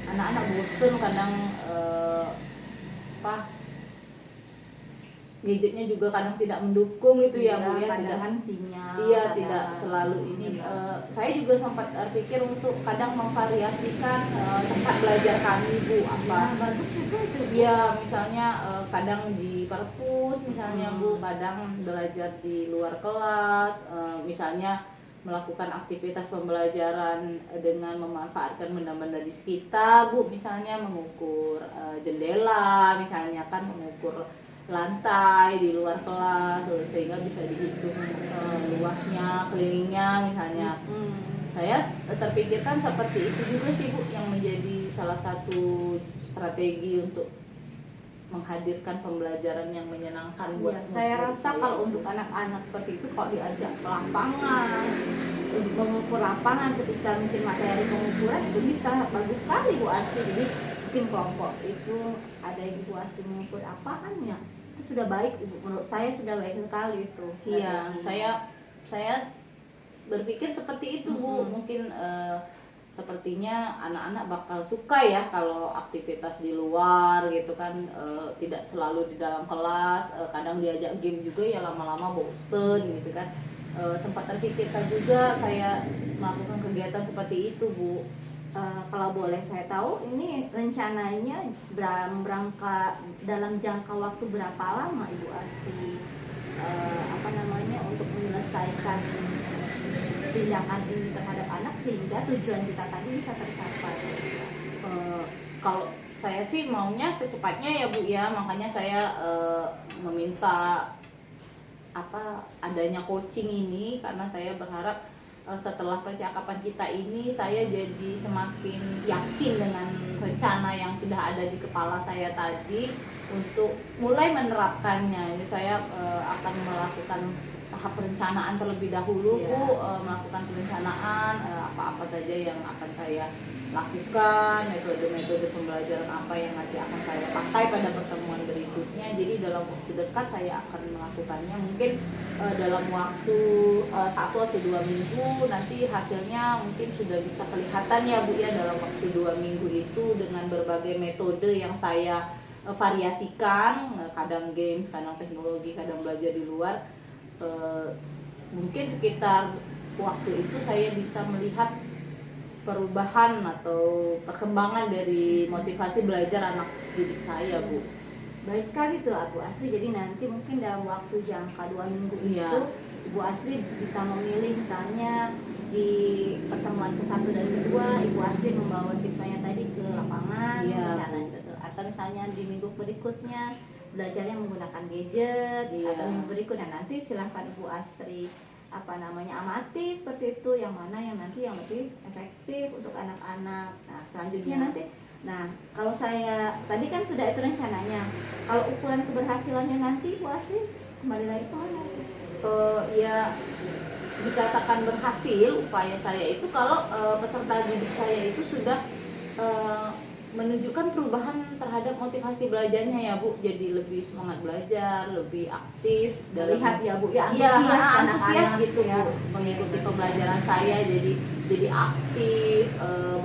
anak-anak bosen, kadang gadgetnya juga kadang tidak mendukung itu ya Bu ya, tidak kadang sinyal. iya kadang- tidak selalu ini. Iya. Saya juga sempat terpikir untuk kadang memvariasikan tempat belajar kami Bu, apa Nah, bagus juga itu. Bu. iya misalnya kadang di perpus misalnya Bu, kadang belajar di luar kelas, misalnya melakukan aktivitas pembelajaran dengan memanfaatkan benda-benda di sekitar Bu, misalnya mengukur jendela, misalnya kan mengukur lantai di luar kelas sehingga bisa dihitung luasnya, kelilingnya misalnya. Saya terpikirkan seperti itu juga sih Bu, yang menjadi salah satu strategi untuk menghadirkan pembelajaran yang menyenangkan buat Iya, saya rasa kalau untuk anak-anak seperti itu kalau diajak ke lapangan untuk mengukur lapangan ketika mungkin materi pengukuran itu bisa bagus sekali Bu Asri. Jadi mungkin kelompok itu ada yang Bu Asri mengukur apaan ya, itu sudah baik Ibu. Menurut saya sudah baik sekali itu. Iya, saya berpikir seperti itu Bu. Mungkin sepertinya anak-anak bakal suka ya kalau aktivitas di luar gitu kan, tidak selalu di dalam kelas, kadang diajak game juga ya lama-lama bosen gitu kan. Sempat terpikirkan juga saya melakukan kegiatan seperti itu Bu. Kalau boleh saya tahu ini rencananya berangkat dalam jangka waktu berapa lama Ibu Asri untuk menyelesaikan tindakan ini terhadap anak sehingga tujuan kita tadi bisa tercapai. Kalau saya sih maunya secepatnya ya Bu ya, makanya saya meminta adanya coaching ini karena saya berharap setelah percakapan kita ini saya jadi semakin yakin dengan rencana yang sudah ada di kepala saya tadi untuk mulai menerapkannya. Ini saya akan melakukan tahap perencanaan terlebih dahulu Bu, melakukan perencanaan apa-apa saja yang akan saya lakukan, metode-metode pembelajaran apa yang nanti akan saya pakai pada pertemuan berikutnya. Jadi dalam waktu dekat saya akan melakukannya, mungkin dalam waktu 1 atau 2 minggu nanti hasilnya mungkin sudah bisa kelihatan ya Bu ya, dalam waktu 2 minggu itu dengan berbagai metode yang saya variasikan, kadang games, kadang teknologi, kadang belajar di luar. Mungkin sekitar waktu itu saya bisa melihat perubahan atau perkembangan dari motivasi belajar anak didik saya Bu. Baik sekali tuh Bu Asri. Jadi nanti mungkin dalam waktu jangka 2 minggu itu Ibu Asri bisa memilih, misalnya di pertemuan ke-1 dan ke-2 Ibu Asri membawa siswanya tadi ke lapangan, atau misalnya di minggu berikutnya belajarnya menggunakan gadget, atau minggu berikutnya nanti silahkan Ibu Asri amati seperti itu, yang mana yang nanti yang lebih efektif untuk anak-anak. Nah selanjutnya nanti, kalau saya tadi kan sudah itu rencananya, kalau ukuran keberhasilannya nanti Bu Asri kembali lagi ke mana? Ya dikatakan berhasil upaya saya itu kalau peserta didik saya itu sudah menunjukkan perubahan terhadap motivasi belajarnya ya Bu, jadi lebih semangat belajar, lebih aktif, lihat ya Bu ya, antusias gitu Bu, mengikuti pembelajaran saya, jadi aktif,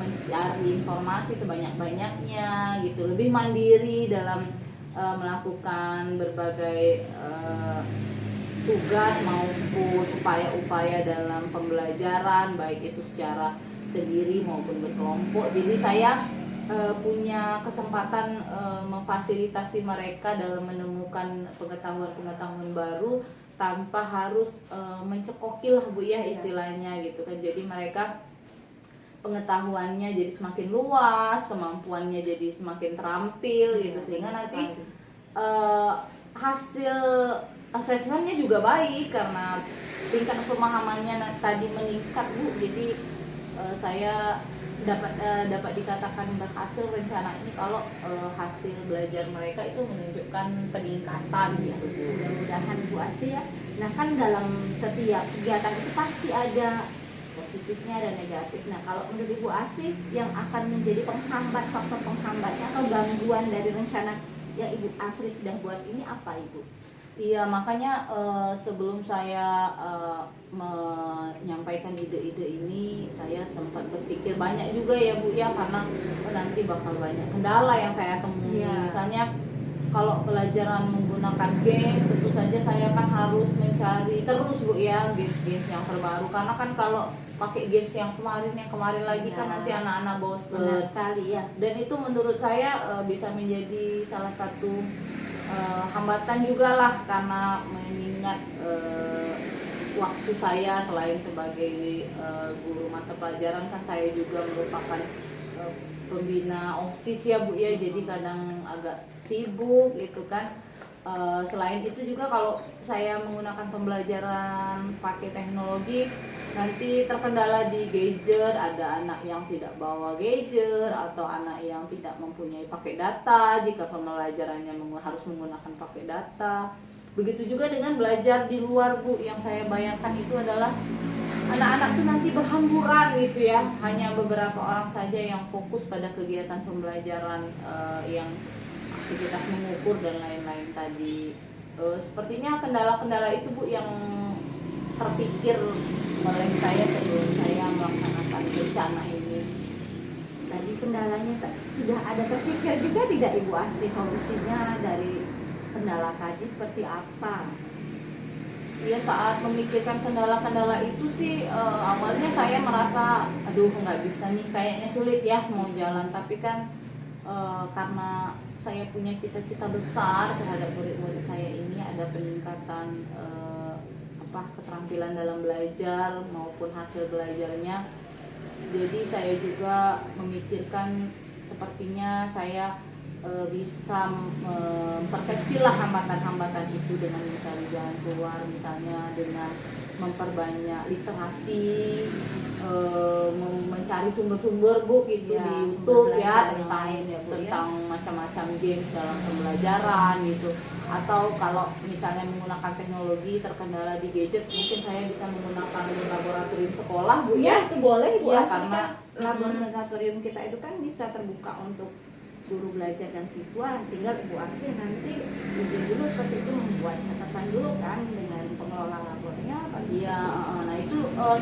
mencari informasi sebanyak-banyaknya gitu, lebih mandiri dalam melakukan berbagai tugas maupun upaya-upaya dalam pembelajaran, baik itu secara sendiri maupun berkelompok. Jadi saya punya kesempatan memfasilitasi mereka dalam menemukan pengetahuan-pengetahuan baru tanpa harus mencekoki lah Bu ya istilahnya gitu kan. Jadi mereka pengetahuannya jadi semakin luas, kemampuannya jadi semakin terampil gitu, sehingga nanti hasil asesmennya juga baik karena tingkat pemahamannya tadi meningkat Bu. Jadi saya dapat dikatakan berhasil rencana ini kalau hasil belajar mereka itu menunjukkan peningkatan gitu. Mudah-mudahan Bu Asri ya. Nah kan dalam setiap kegiatan itu pasti ada positifnya dan negatif. Nah kalau menurut Ibu Asri yang akan menjadi faktor penghambatnya atau gangguan dari rencana yang Ibu Asri sudah buat ini apa Ibu? Iya, makanya sebelum saya menyampaikan ide-ide ini, saya sempat berpikir banyak juga ya Bu ya, karena nanti bakal banyak kendala yang saya temui. Misalnya kalau pelajaran menggunakan game, tentu saja saya kan harus mencari terus Bu ya games-games yang terbaru, karena kan kalau pakai games yang kemarin lagi kan nanti anak-anak Benar bosen. sekali ya. Dan itu menurut saya bisa menjadi salah satu hambatan juga lah, karena mengingat waktu saya selain sebagai guru mata pelajaran kan saya juga merupakan pembina OSIS ya Bu ya, jadi kadang agak sibuk gitu kan. Selain itu juga kalau saya menggunakan pembelajaran pakai teknologi, nanti terkendala di gadget, ada anak yang tidak bawa gadget atau anak yang tidak mempunyai pakai data jika pembelajarannya harus menggunakan pakai data. Begitu juga dengan belajar di luar Bu, yang saya bayangkan itu adalah anak-anak tuh nanti berhamburan gitu ya, hanya beberapa orang saja yang fokus pada kegiatan pembelajaran yang aktivitas mengukur dan lain-lain tadi. Sepertinya kendala-kendala itu Bu yang terpikir oleh saya sebelum saya melaksanakan rencana ini. Tadi kendalanya sudah ada terpikir juga tidak Ibu Asri solusinya dari kendala tadi seperti apa? Iya, saat memikirkan kendala-kendala itu sih awalnya saya merasa aduh nggak bisa nih, kayaknya sulit ya mau jalan, tapi kan karena saya punya cita-cita besar terhadap murid-murid saya ini, ada peningkatan keterampilan dalam belajar maupun hasil belajarnya. Jadi saya juga memikirkan sepertinya saya bisa memperkecil lah hambatan-hambatan itu dengan mencari jalan keluar, misalnya dengan memperbanyak literasi, mencari sumber-sumber Bu gitu Ya, di YouTube ya yang lain ya, Bu, tentang macam-macam games dalam pembelajaran gitu. Atau kalau misalnya menggunakan teknologi terkendala di gadget, mungkin saya bisa menggunakan laboratorium sekolah Bu ya. Itu boleh Bu Ya, Asri, karena kan laboratorium kita itu kan bisa terbuka untuk guru belajar dan siswa, tinggal Ibu Asri nanti izin dulu seperti itu, membuat catatan dulu kan dengan pengelola labornya. Iya, nah itu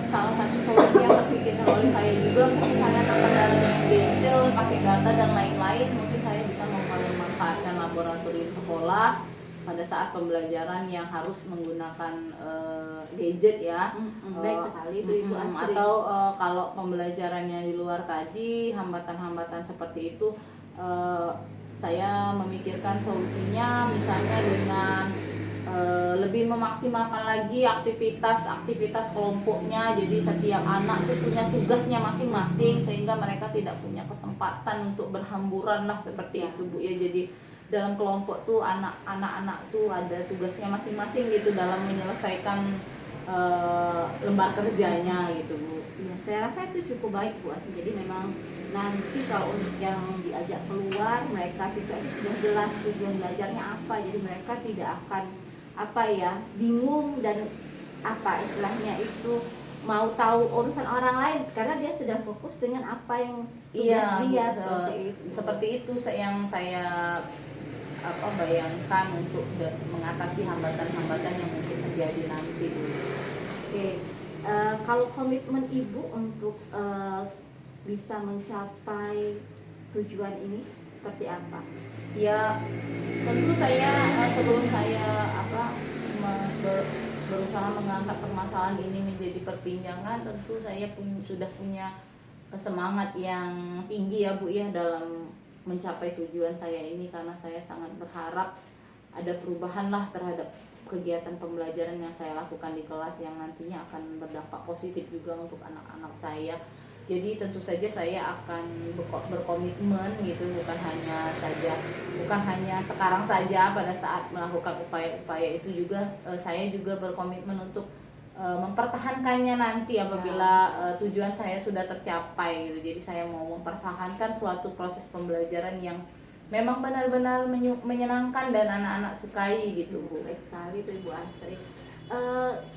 salah satu solusi yang terpikirkan oleh saya juga. Mungkin saya terkendala dengan gadget, pakai data dan lain-lain, mungkin saya bisa memanfaatkan laboratorium sekolah pada saat pembelajaran yang harus menggunakan gadget ya. Baik sekali itu Ibu Asri. Atau kalau pembelajarannya di luar tadi, hambatan-hambatan seperti itu, saya memikirkan solusinya misalnya dengan lebih memaksimalkan lagi aktivitas kelompoknya. Jadi setiap anak tuh punya tugasnya masing-masing, sehingga mereka tidak punya kesempatan untuk berhamburan lah seperti itu Bu ya. Jadi dalam kelompok tuh anak-anak tuh ada tugasnya masing-masing gitu dalam menyelesaikan lembar kerjanya gitu Bu. Ya, saya rasa itu cukup baik Bu Asri. Jadi memang nanti kalau untuk yang diajak keluar, mereka siswa itu sudah jelas tujuan belajarnya apa, jadi mereka tidak akan bingung dan istilahnya itu mau tahu urusan orang lain, karena dia sudah fokus dengan apa yang tugas dia. Seperti itu yang saya bayangkan untuk mengatasi hambatan-hambatan yang mungkin terjadi nanti. Oke. Kalau komitmen Ibu untuk bisa mencapai tujuan ini seperti apa? Ya, tentu saya sebelum saya berusaha mengangkat permasalahan ini menjadi perbincangan, tentu saya sudah punya semangat yang tinggi ya Bu ya dalam mencapai tujuan saya ini, karena saya sangat berharap ada perubahan lah terhadap kegiatan pembelajaran yang saya lakukan di kelas, yang nantinya akan berdampak positif juga untuk anak-anak saya. Jadi tentu saja saya akan berkomitmen gitu, bukan hanya sekarang saja pada saat melakukan upaya-upaya itu, juga saya juga berkomitmen untuk mempertahankannya nanti apabila tujuan saya sudah tercapai gitu. Jadi saya mau mempertahankan suatu proses pembelajaran yang memang benar-benar menyenangkan dan anak-anak sukai gitu Bu. Baik sekali itu Ibu Asri.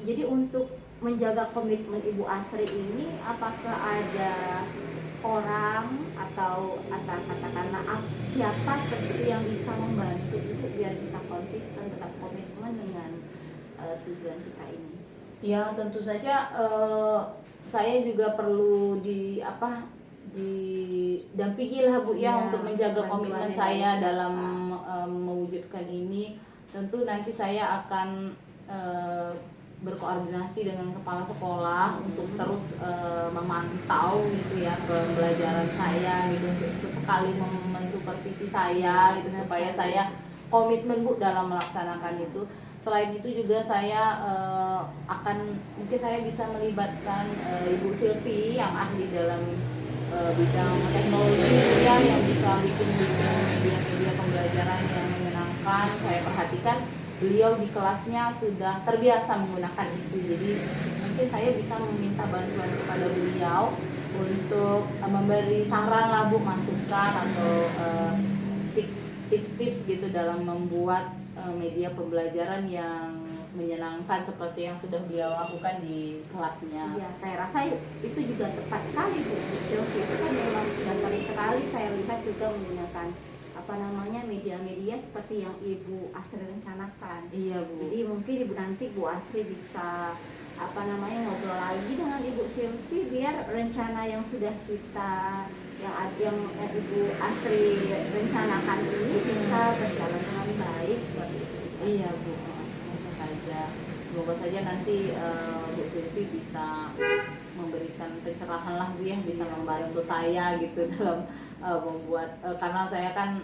Jadi untuk menjaga komitmen Ibu Asri ini, apakah ada orang atau katakanlah siapa seperti yang bisa membantu Ibu biar bisa konsisten tetap komitmen dengan tujuan kita ini? Ya tentu saja saya juga perlu didampingilah Bu ya, Iya, untuk menjaga bantuan komitmen yang saya dari dalam Bapak. mewujudkan ini. Tentu nanti saya akan berkoordinasi dengan kepala sekolah untuk terus memantau gitu ya pembelajaran saya gitu, untuk sesekali mensupervisi saya gitu, supaya saya komitmen Bu dalam melaksanakan itu. Selain itu juga saya mungkin saya bisa melibatkan Ibu Silvi yang ahli dalam bidang teknologi ya, yang bisa bikin media-media pembelajaran yang menyenangkan. Saya perhatikan beliau di kelasnya sudah terbiasa menggunakan itu, jadi mungkin saya bisa meminta bantuan kepada beliau untuk memberi saran lah Bu, masukan atau tips-tips gitu dalam membuat media pembelajaran yang menyenangkan seperti yang sudah beliau lakukan di kelasnya. Iya, saya rasa itu juga tepat sekali Bu. Silvi itu kan memang sudah sering sekali saya lihat juga menggunakan media-media seperti yang Ibu Asri rencanakan. Iya Bu. Jadi mungkin nanti Bu Asri bisa ngobrol lagi dengan Ibu Silvi biar rencana yang sudah kita yang Ibu Asri rencanakan ini bisa berjalan dengan baik seperti itu. Iya Bu, semoga saja. Semoga saja nanti Bu Silvi bisa memberikan pencerahan lah Bu ya, bisa membantu saya gitu dalam membuat karena saya kan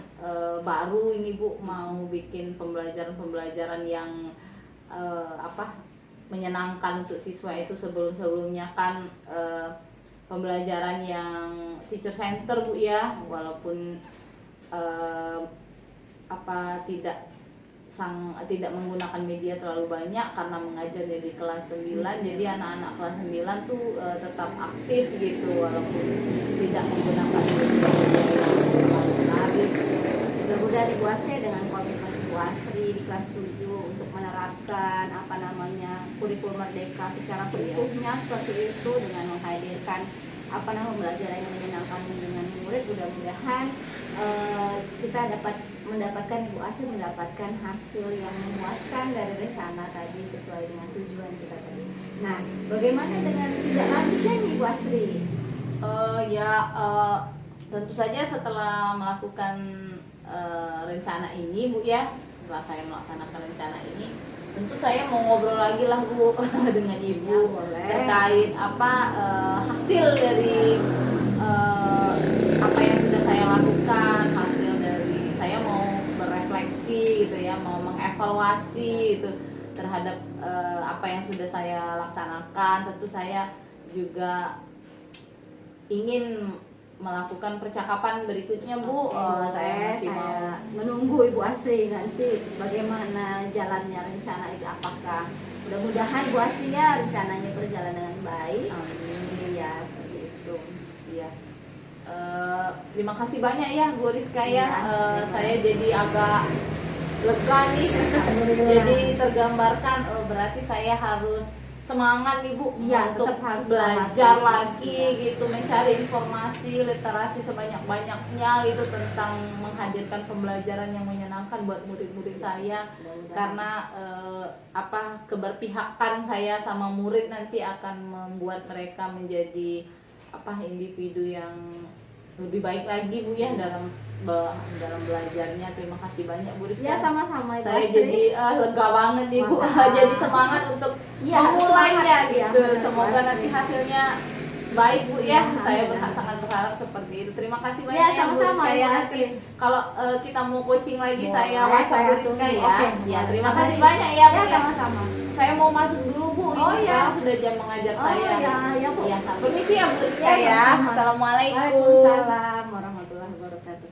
baru ini Bu mau bikin pembelajaran yang menyenangkan untuk siswa itu. Sebelumnya kan pembelajaran yang teacher center Bu ya, walaupun tidak menggunakan media terlalu banyak karena mengajar di kelas 9, jadi anak-anak kelas 9 tuh tetap aktif gitu walaupun tidak menggunakan media yang menarik. Mudah-mudahan Ibu Asri dengan komitmen Ibu Asri di kelas 7 untuk menerapkan kurikulum merdeka secara seutuhnya seperti itu, dengan menghadirkan pembelajaran yang menyenangkan dengan murid, mudah-mudahan kita mendapatkan Ibu Asri mendapatkan hasil yang memuaskan dari rencana tadi sesuai dengan tujuan kita tadi. Nah, bagaimana dengan tidak lanjutnya nih Bu Asri? Tentu saja setelah melakukan rencana ini Bu ya, setelah saya melaksanakan rencana ini, tentu saya mau ngobrol lagi lah Bu dengan Ibu Ya, terkait hasil dari apa yang sudah saya lakukan, hasil dari saya mau berefleksi gitu ya, mau mengevaluasi itu terhadap apa yang sudah saya laksanakan. Tentu saya juga ingin melakukan percakapan berikutnya Bu. Saya masih mau menunggu Ibu Asri nanti bagaimana jalannya rencana itu, apakah mudah-mudahan Bu Asri ya rencananya berjalan dengan baik. Iya, seperti itu. Iya. Terima kasih banyak ya Bu Rizka ya. Iya, saya jadi agak lega nih. Jadi tergambarkan berarti saya harus semangat nih Bu untuk tetap harus belajar semangat. lagi gitu, mencari informasi literasi sebanyak-banyaknya gitu tentang menghadirkan pembelajaran yang menyenangkan buat murid-murid saya. Karena keberpihakan saya sama murid nanti akan membuat mereka menjadi individu yang lebih baik lagi Bu ya dalam belajarnya. Terima kasih banyak Bu Rizka. Ya, sama-sama Ibu Saya Asri. jadi lega banget nih Bu. Mantap. Jadi semangat untuk Iya, memulainya semangat, gitu. ya, Semoga Bu nanti Asri. hasilnya baik Bu ya. Ya, Saya amin. sangat berharap seperti itu. Terima kasih banyak Ya, ya Bu sama-sama, Rizka ya. Ibu Nanti Asri. kalau kita mau coaching lagi Boleh, saya WhatsApp saya Bu Rizka tunggu. ya. Oke, Ya, boleh. terima Makasih. kasih banyak ya Bu Ya, ya. sama-sama. Saya mau masuk dulu Bu. Ini Oh, iya. sekarang sudah jam mengajar Oh, saya. ya, Bu. Ya, permisi ya Bu Rizka Ya, ya. sama-sama. Assalamualaikum. Waalaikumsalam warahmatullahi wabarakatuh.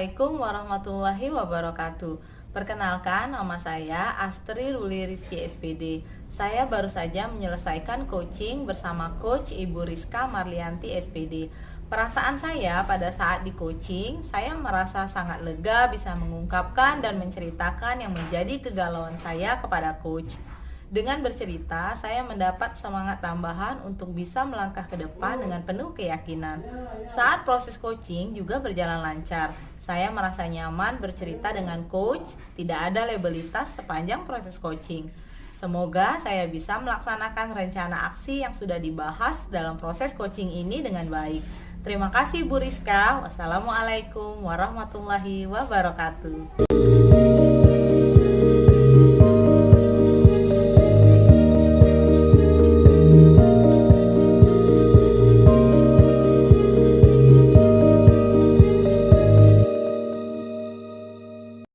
Assalamualaikum warahmatullahi wabarakatuh. Perkenalkan, nama saya Astri Ruli Rizky SPD. Saya baru saja menyelesaikan coaching bersama Coach Ibu Rizka Marlianti SPD. Perasaan saya pada saat di coaching, saya merasa sangat lega bisa mengungkapkan dan menceritakan yang menjadi kegalauan saya kepada coach. Dengan bercerita, saya mendapat semangat tambahan untuk bisa melangkah ke depan dengan penuh keyakinan. Saat proses coaching juga berjalan lancar. Saya merasa nyaman bercerita dengan coach, tidak ada labelitas sepanjang proses coaching. Semoga saya bisa melaksanakan rencana aksi yang sudah dibahas dalam proses coaching ini dengan baik. Terima kasih Bu Rizka. Wassalamualaikum warahmatullahi wabarakatuh.